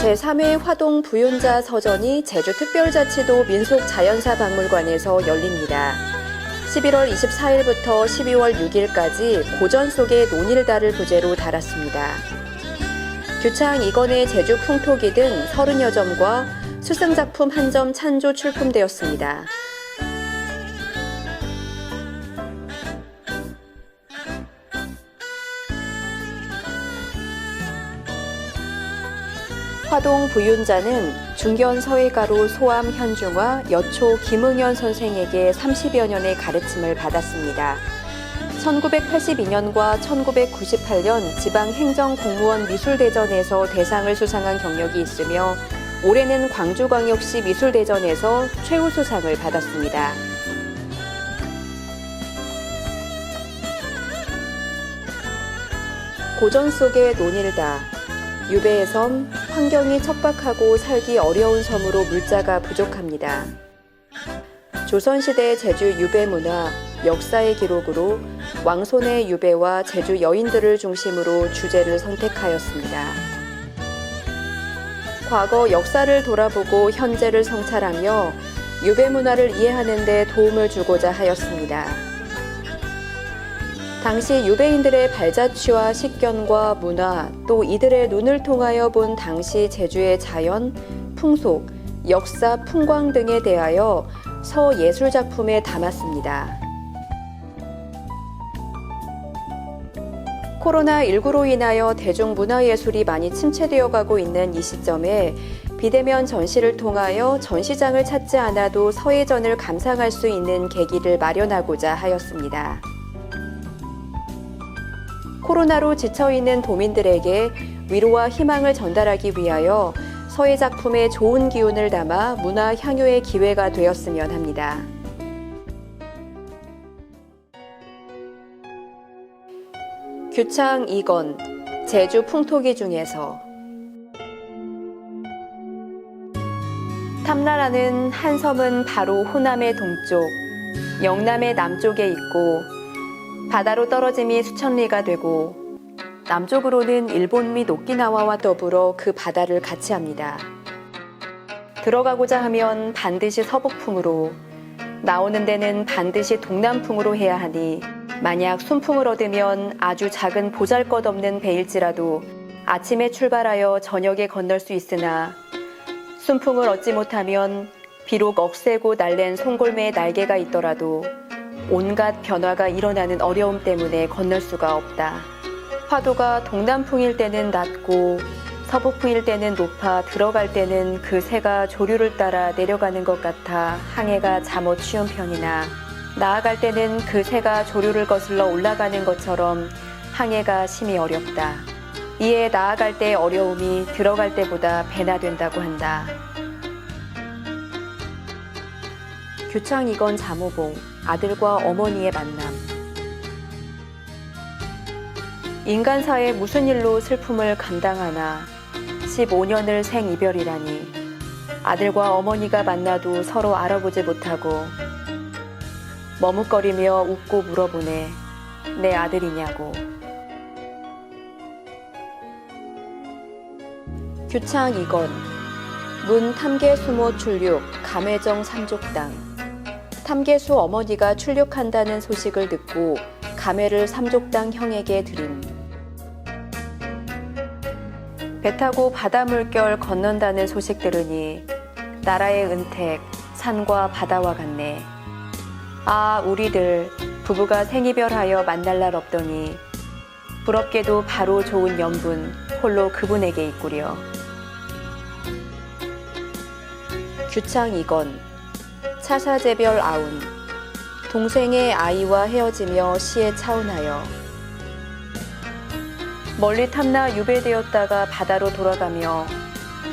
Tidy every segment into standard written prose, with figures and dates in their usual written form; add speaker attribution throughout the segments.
Speaker 1: 제3회 화동 부윤자 서전이 제주특별자치도 민속자연사박물관에서 열립니다. 11월 24일부터 12월 6일까지 고전 속의 논일다를 부제로 달았습니다. 규창 2권의 제주 풍토기 등 30여 점과 수승작품 1점 찬조 출품되었습니다. 화동 부윤자는 중견 서예가로 소암 현중화, 여초 김응현 선생에게 30여 년의 가르침을 받았습니다. 1982년과 1998년 지방행정공무원 미술대전에서 대상을 수상한 경력이 있으며 올해는 광주광역시 미술대전에서 최우수상을 받았습니다. 고전 속의 논일다. 유배의 섬, 환경이 척박하고 살기 어려운 섬으로 물자가 부족합니다. 조선시대 제주 유배 문화, 역사의 기록으로 왕손의 유배와 제주 여인들을 중심으로 주제를 선택하였습니다. 과거 역사를 돌아보고 현재를 성찰하며 유배 문화를 이해하는 데 도움을 주고자 하였습니다. 당시 유배인들의 발자취와 식견과 문화, 또 이들의 눈을 통하여 본 당시 제주의 자연, 풍속, 역사, 풍광 등에 대하여 서예술작품에 담았습니다. 코로나19로 인하여 대중문화예술이 많이 침체되어 가고 있는 이 시점에 비대면 전시를 통하여 전시장을 찾지 않아도 서예전을 감상할 수 있는 계기를 마련하고자 하였습니다. 코로나로 지쳐있는 도민들에게 위로와 희망을 전달하기 위하여 서예 작품에 좋은 기운을 담아 문화 향유의 기회가 되었으면 합니다. 규창 2권 제주 풍토기 중에서 탐나라는 한 섬은 바로 호남의 동쪽, 영남의 남쪽에 있고 바다로 떨어짐이 수천 리가 되고 남쪽으로는 일본 및 오키나와와 더불어 그 바다를 같이 합니다. 들어가고자 하면 반드시 서북풍으로, 나오는 데는 반드시 동남풍으로 해야 하니 만약 순풍을 얻으면 아주 작은 보잘것없는 배일지라도 아침에 출발하여 저녁에 건널 수 있으나 순풍을 얻지 못하면 비록 억세고 날랜 송골매의 날개가 있더라도 온갖 변화가 일어나는 어려움 때문에 건널 수가 없다. 파도가 동남풍일 때는 낮고 서북풍일 때는 높아 들어갈 때는 그 새가 조류를 따라 내려가는 것 같아 항해가 잠옷 쉬운 편이나 나아갈 때는 그 새가 조류를 거슬러 올라가는 것처럼 항해가 심히 어렵다. 이에 나아갈 때의 어려움이 들어갈 때보다 배나 된다고 한다. 규창 2권 잠호봉, 아들과 어머니의 만남. 인간사에 무슨 일로 슬픔을 감당하나 15년을 생이별이라니 아들과 어머니가 만나도 서로 알아보지 못하고 머뭇거리며 웃고 물어보네. 내 아들이냐고. 규창 2권 문 탐계수모 출륙 감회정 삼족당. 탐계수 어머니가 출륙한다는 소식을 듣고 감회를 삼족당 형에게 드림. 배 타고 바다 물결 건넌다는 소식 들으니 나라의 은택, 산과 바다와 같네. 아, 우리들 부부가 생이별하여 만날 날 없더니 부럽게도 바로 좋은 연분 홀로 그분에게 있구려. 규창 2권 차사제별 아운. 동생의 아이와 헤어지며 시에 차운하여 멀리 탐나 유배되었다가 바다로 돌아가며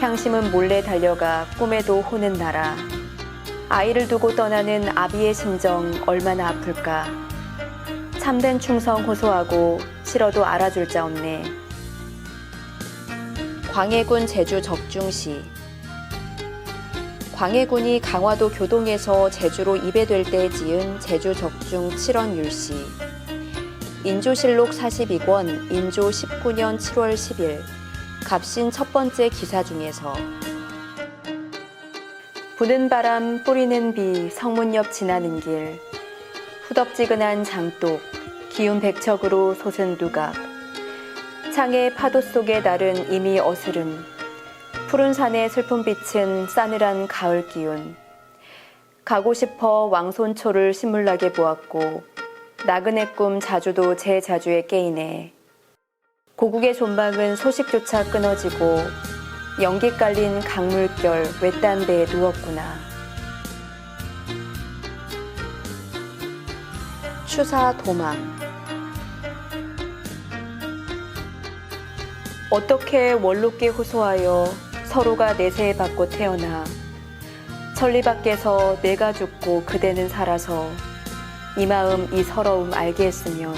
Speaker 1: 향심은 몰래 달려가 꿈에도 호는 나라. 아이를 두고 떠나는 아비의 심정 얼마나 아플까. 참된 충성 호소하고 싫어도 알아줄 자 없네. 광해군 제주 적중시. 광해군이 강화도 교동에서 제주로 이배될 때 지은 제주 적중 7원 율시. 인조실록 42권 인조 19년 7월 10일 갑신 첫 번째 기사 중에서 부는 바람 뿌리는 비 성문 옆 지나는 길 후덥지근한 장독 기운 백척으로 솟은 누각 창의 파도 속에 날은 이미 어스름 푸른 산의 슬픈 빛은 싸늘한 가을 기운 가고 싶어 왕손초를 신물나게 보았고 나그네 꿈 자주도 제 자주에 깨이네 고국의 존박은 소식조차 끊어지고 연기 깔린 강물결 외딴 배에 누웠구나. 추사 도망 어떻게 원롭게 호소하여 서로가 내세 받고 태어나 천리 밖에서 내가 죽고 그대는 살아서 이 마음 이 서러움 알게 했으면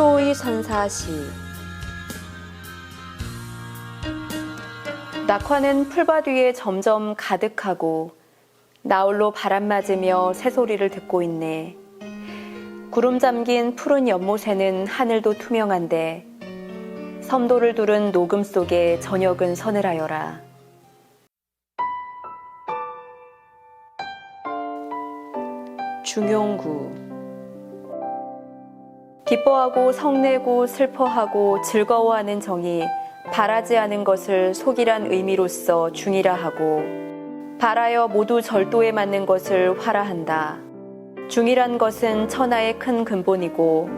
Speaker 1: 초의 선사시 낙화는 풀밭 위에 점점 가득하고 나홀로 바람 맞으며 새소리를 듣고 있네. 구름 잠긴 푸른 연못에는 하늘도 투명한데 섬도를 두른 녹음 속에 저녁은 서늘하여라. 중용구 기뻐하고 성내고 슬퍼하고 즐거워하는 정이 바라지 않은 것을 속이란 의미로서 중이라 하고 바라여 모두 절도에 맞는 것을 화라한다. 중이란 것은 천하의 큰 근본이고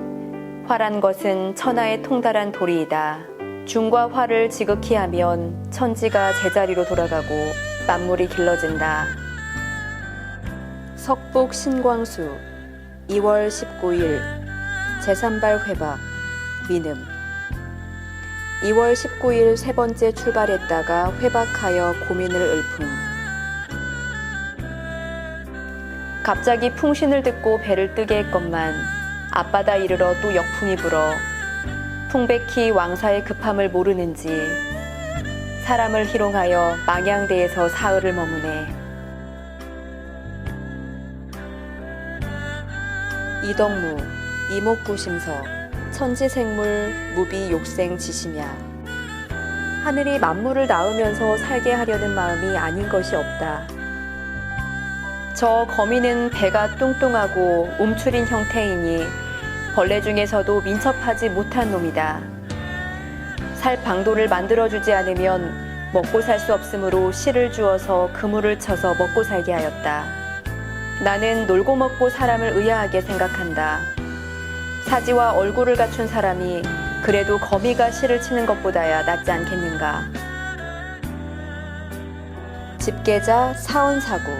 Speaker 1: 화란 것은 천하의 통달한 도리이다. 중과 화를 지극히 하면 천지가 제자리로 돌아가고 만물이 길러진다. 석북 신광수 2월 19일 제3발 회박 민음 2월 19일 세 번째 출발했다가 회박하여 고민을 읊음. 갑자기 풍신을 듣고 배를 뜨게 했건만 앞바다 이르러 또 역풍이 불어 풍백히 왕사의 급함을 모르는지 사람을 희롱하여 망양대에서 사흘을 머무네. 이덕무 이목구심서 천지생물 무비 욕생 지심야 하늘이 만물을 낳으면서 살게 하려는 마음이 아닌 것이 없다. 저 거미는 배가 뚱뚱하고 움츠린 형태이니 벌레 중에서도 민첩하지 못한 놈이다. 살 방도를 만들어주지 않으면 먹고 살 수 없으므로 실을 주어서 그물을 쳐서 먹고 살게 하였다. 나는 놀고 먹고 사람을 의아하게 생각한다. 사지와 얼굴을 갖춘 사람이 그래도 거미가 실을 치는 것보다야 낫지 않겠는가. 집계자 사원사구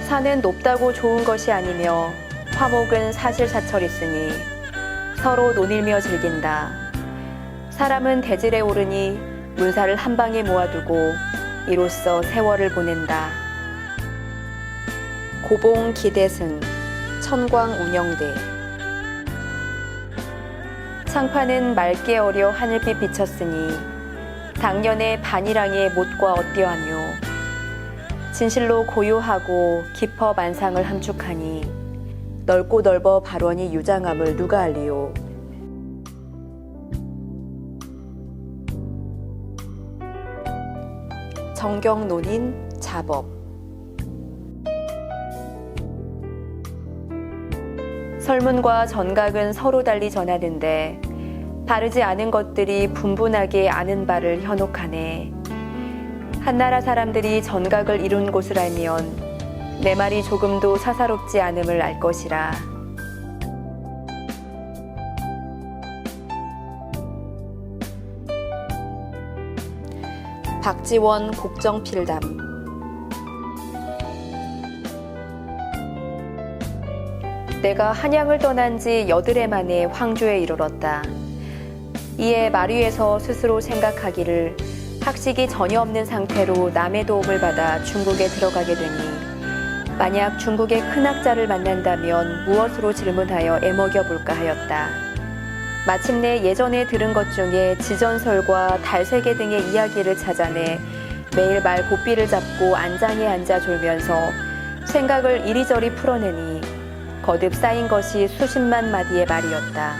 Speaker 1: 산은 높다고 좋은 것이 아니며 화목은 사실사철 있으니 서로 논일며 즐긴다. 사람은 대질에 오르니 문사를 한 방에 모아두고 이로써 세월을 보낸다. 고봉 기대승 천광 운영대 창파는 맑게 어려 하늘빛 비쳤으니 당년의 반이랑의 못과 어때하뇨. 진실로 고요하고 깊어 만상을 함축하니 넓고 넓어 발원이 유장함을 누가 알리요. 정경논인 자법 설문과 전각은 서로 달리 전하는데 다르지 않은 것들이 분분하게 아는 바를 현혹하네. 한나라 사람들이 전각을 이룬 곳을 알면 내 말이 조금도 사사롭지 않음을 알 것이라. 박지원 곡정필담 내가 한양을 떠난 지 8해 만에 황주에 이르렀다. 이에 마류에서 스스로 생각하기를 학식이 전혀 없는 상태로 남의 도움을 받아 중국에 들어가게 되니 만약 중국의 큰 학자를 만난다면 무엇으로 질문하여 애먹여 볼까 하였다. 마침내 예전에 들은 것 중에 지전설과 달세계 등의 이야기를 찾아내 매일 말 고삐를 잡고 안장에 앉아 졸면서 생각을 이리저리 풀어내니 거듭 쌓인 것이 수십만 마디의 말이었다.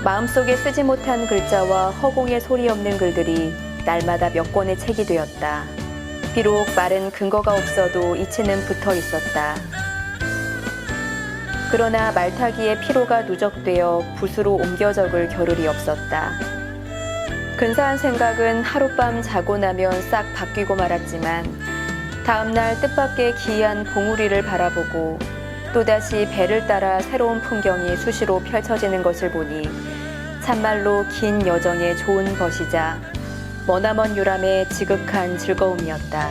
Speaker 1: 마음속에 쓰지 못한 글자와 허공에 소리 없는 글들이 날마다 몇 권의 책이 되었다. 비록 말은 근거가 없어도 이치는 붙어 있었다. 그러나 말타기의 피로가 누적되어 붓으로 옮겨 적을 겨를이 없었다. 근사한 생각은 하룻밤 자고 나면 싹 바뀌고 말았지만 다음날 뜻밖의 기이한 봉우리를 바라보고 또다시 배를 따라 새로운 풍경이 수시로 펼쳐지는 것을 보니 참말로 긴 여정의 좋은 벗이자 머나먼 유람의 지극한 즐거움이었다.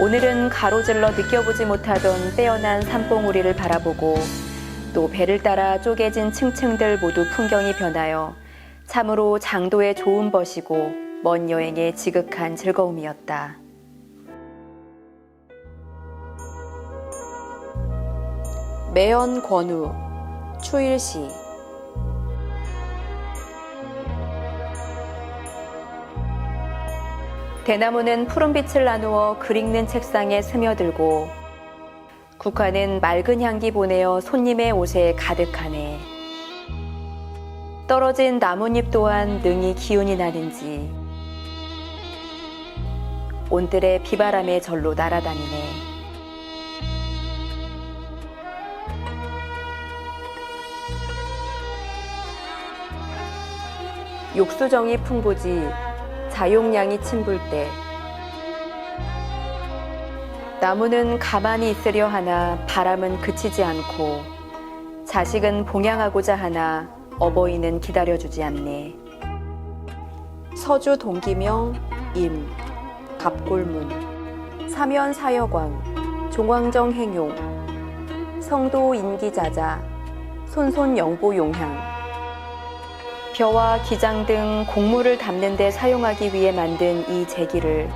Speaker 1: 오늘은 가로질러 느껴보지 못하던 빼어난 산봉우리를 바라보고 또 배를 따라 쪼개진 층층들 모두 풍경이 변하여 참으로 장도의 좋은 벗이고 먼 여행의 지극한 즐거움이었다. 매연 권우, 추일시. 대나무는 푸른빛을 나누어 글 읽는 책상에 스며들고 국화는 맑은 향기 보내어 손님의 옷에 가득하네. 떨어진 나뭇잎 또한 능히 기운이 나는지 온들의 비바람에 절로 날아다니네. 욕수정이 풍부지 자용량이 침불 때 나무는 가만히 있으려 하나 바람은 그치지 않고 자식은 봉양하고자 하나 어버이는 기다려주지 않네. 서주 동기명 임 갑골문 사면 사여광 종황정 행용 성도 인기자자 손손 영보 용향 벼와 기장 등 곡물을 담는 데 사용하기 위해 만든 이 제기를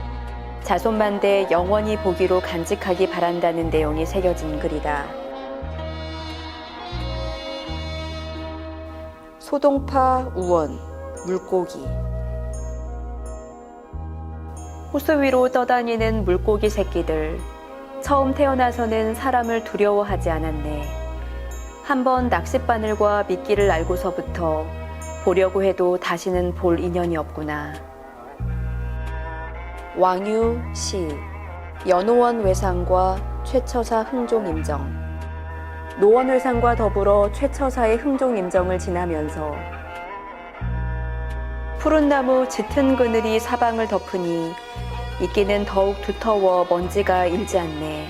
Speaker 1: 자손만대 영원히 보기로 간직하기 바란다는 내용이 새겨진 글이다. 소동파 우원 물고기 호수 위로 떠다니는 물고기 새끼들 처음 태어나서는 사람을 두려워하지 않았네. 한번 낚싯바늘과 미끼를 알고서부터 보려고 해도 다시는 볼 인연이 없구나. 왕유 시 연호원 외상과 최처사 흥종임정 노원 외상과 더불어 최처사의 흥종임정을 지나면서 푸른 나무 짙은 그늘이 사방을 덮으니 이끼는 더욱 두터워 먼지가 일지 않네.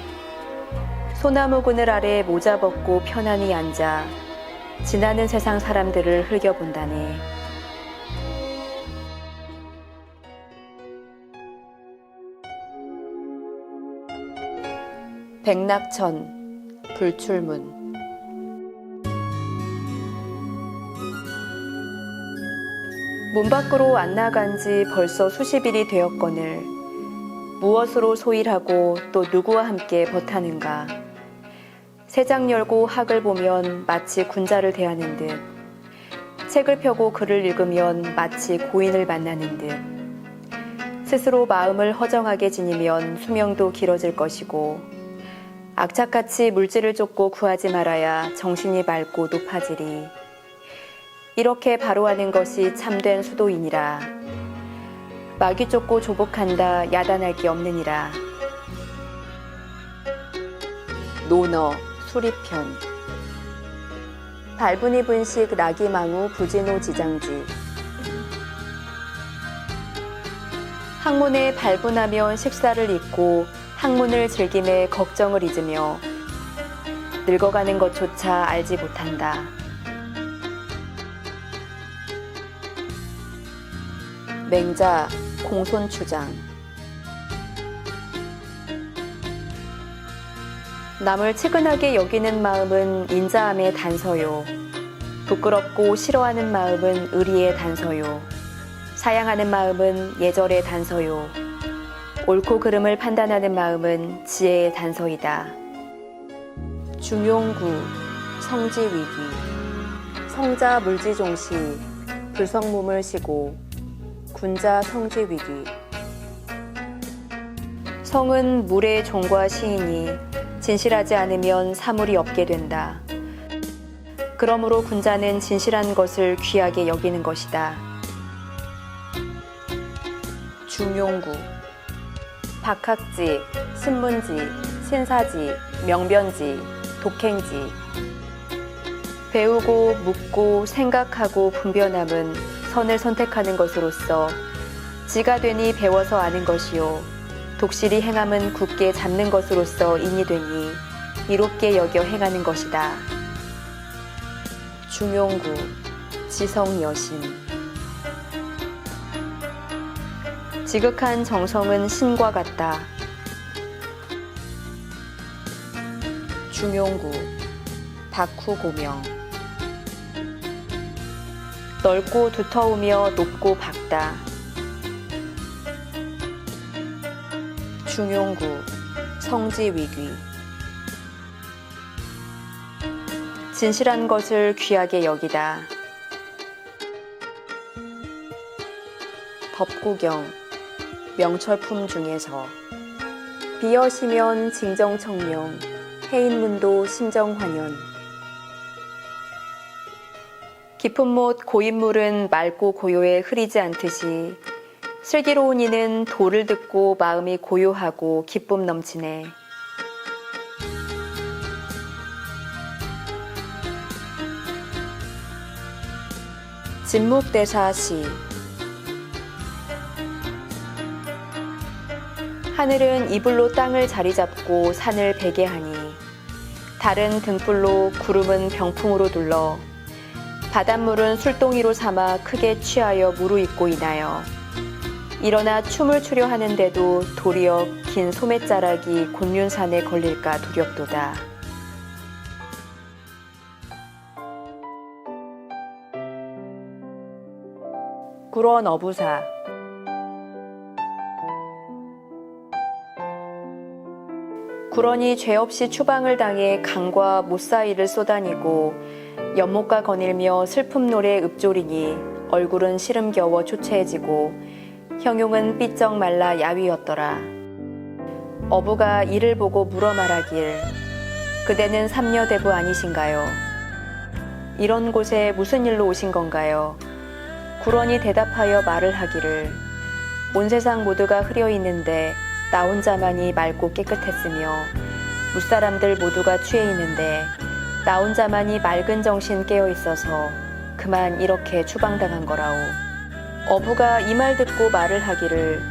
Speaker 1: 소나무 그늘 아래 모자 벗고 편안히 앉아 지나는 세상 사람들을 흘겨본다네. 백낙천 불출문 문 밖으로 안 나간 지 벌써 수십일이 되었거늘 무엇으로 소일하고 또 누구와 함께 벗하는가. 새장 열고 학을 보면 마치 군자를 대하는 듯 책을 펴고 글을 읽으면 마치 고인을 만나는 듯 스스로 마음을 허정하게 지니면 수명도 길어질 것이고 악착같이 물질을 쫓고 구하지 말아야 정신이 맑고 높아지리. 이렇게 바로 하는 것이 참된 수도이니라. 마귀 쫓고 조복한다 야단할 게 없느니라. 논어 수리편 발분이 분식 라기망우 부진호 지장지 학문에 발분하면 식사를 잊고 학문을 즐김에 걱정을 잊으며 늙어가는 것조차 알지 못한다. 맹자 공손추장 남을 측은하게 여기는 마음은 인자함의 단서요. 부끄럽고 싫어하는 마음은 의리의 단서요. 사양하는 마음은 예절의 단서요. 옳고 그름을 판단하는 마음은 지혜의 단서이다. 중용구 성지위기 성자 물지종시 불성몸을 시고 군자 성지위기 성은 물의 종과 시이니 진실하지 않으면 사물이 없게 된다. 그러므로 군자는 진실한 것을 귀하게 여기는 것이다. 중용구, 박학지, 신문지, 신사지, 명변지, 독행지. 배우고 묻고 생각하고 분별함은 선을 선택하는 것으로서 지가 되니 배워서 아는 것이요 독실히 행함은 굳게 잡는 것으로서 인이 되니 이롭게 여겨 행하는 것이다. 중용구, 지성여신. 지극한 정성은 신과 같다. 중용구, 박후고명. 넓고 두터우며 높고 밝다. 중용구, 성지위귀. 진실한 것을 귀하게 여기다. 법구경, 명철품 중에서. 비여시면 징정청명, 해인문도 심정환연. 깊은 못 고인물은 맑고 고요에 흐리지 않듯이 슬기로운 이는 도를 듣고 마음이 고요하고 기쁨 넘치네. 진묵대사시. 하늘은 이불로 땅을 자리잡고 산을 베게 하니 달은 등불로 구름은 병풍으로 둘러 바닷물은 술동이로 삼아 크게 취하여 무르익고 이나요. 일어나 춤을 추려 하는데도 도리어 긴 소매자락이 곤륜산에 걸릴까 두렵도다. 굴언어부사. 굴언이 죄 없이 추방을 당해 강과 못 사이를 쏘다니고 연못가 거닐며 슬픔 노래 읊조리니 얼굴은 시름겨워 초췌해지고 형용은 삐쩍 말라 야위었더라. 어부가 이를 보고 물어 말하길 그대는 삼녀대부 아니신가요? 이런 곳에 무슨 일로 오신 건가요? 굴언이 대답하여 말을 하기를 온 세상 모두가 흐려 있는데 나 혼자만이 맑고 깨끗했으며 무사람들 모두가 취해 있는데 나 혼자만이 맑은 정신 깨어 있어서 그만 이렇게 추방당한 거라오. 어부가 이 말 듣고 말을 하기를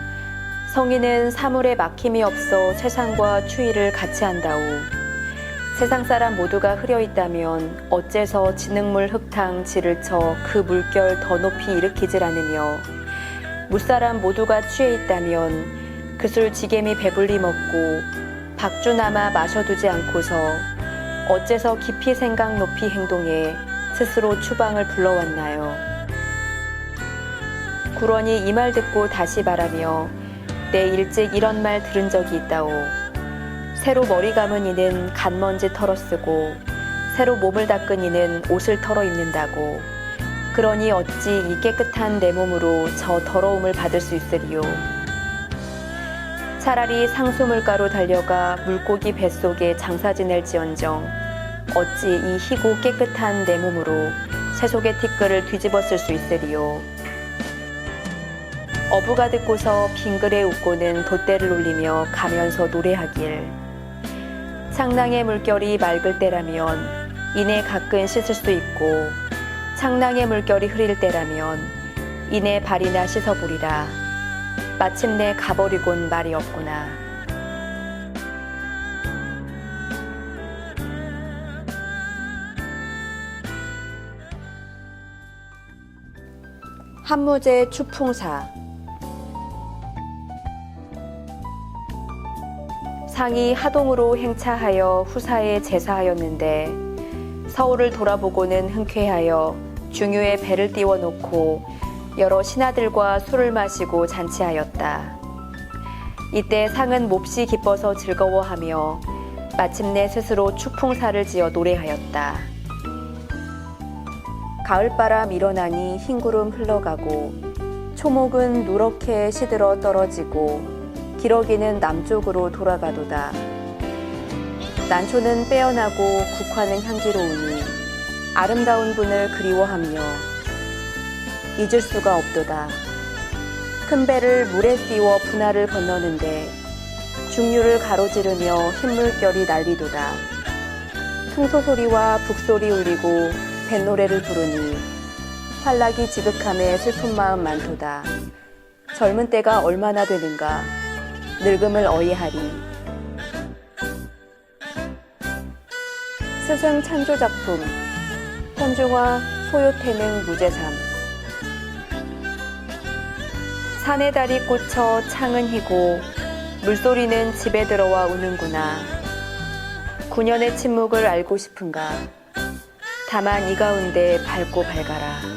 Speaker 1: 성인은 사물에 막힘이 없어 세상과 추위를 같이 한다오. 세상 사람 모두가 흐려 있다면 어째서 진흙물 흙탕 질을 쳐 그 물결 더 높이 일으키질 않으며 무사람 모두가 취해 있다면 그 술 지게미 배불리 먹고 박주나마 마셔두지 않고서 어째서 깊이 생각 높이 행동해 스스로 추방을 불러왔나요? 굴언이 이 말 듣고 다시 말하며 내 일찍 이런 말 들은 적이 있다오. 새로 머리 감은 이는 간먼지 털어 쓰고 새로 몸을 닦은 이는 옷을 털어 입는다고. 그러니 어찌 이 깨끗한 내 몸으로 저 더러움을 받을 수 있으리요. 차라리 상수물가로 달려가 물고기 뱃속에 장사 지낼지언정 어찌 이 희고 깨끗한 내 몸으로 세속의 티끌을 뒤집어 쓸 수 있으리요. 어부가 듣고서 빙그레 웃고는 돛대를 올리며 가면서 노래하길 창낭의 물결이 맑을 때라면 이내 가끔 씻을 수 있고 창낭의 물결이 흐릴 때라면 이내 발이나 씻어보리라. 마침내 가버리곤 말이 없구나. 한무제 추풍사. 상이 하동으로 행차하여 후사에 제사하였는데 서울을 돌아보고는 흔쾌하여 중유에 배를 띄워놓고 여러 신하들과 술을 마시고 잔치하였다. 이때 상은 몹시 기뻐서 즐거워하며 마침내 스스로 추풍사를 지어 노래하였다. 가을바람 일어나니 흰구름 흘러가고 초목은 누렇게 시들어 떨어지고 기러기는 남쪽으로 돌아가도다. 난초는 빼어나고 국화는 향기로우니 아름다운 분을 그리워하며 잊을 수가 없도다. 큰 배를 물에 띄워 분하를 건너는데 중류를 가로지르며 흰물결이 날리도다. 풍소소리와 북소리 울리고 뱃노래를 부르니 환락이 지극함에 슬픈 마음 많도다. 젊은 때가 얼마나 되는가 늙음을 어이하리. 스승 찬조작품 현중화 소요태능 무제삼. 산의 달이 꽂혀 창은 희고 물소리는 집에 들어와 우는구나. 9년의 침묵을 알고 싶은가. 다만 이 가운데 밝고 밝아라.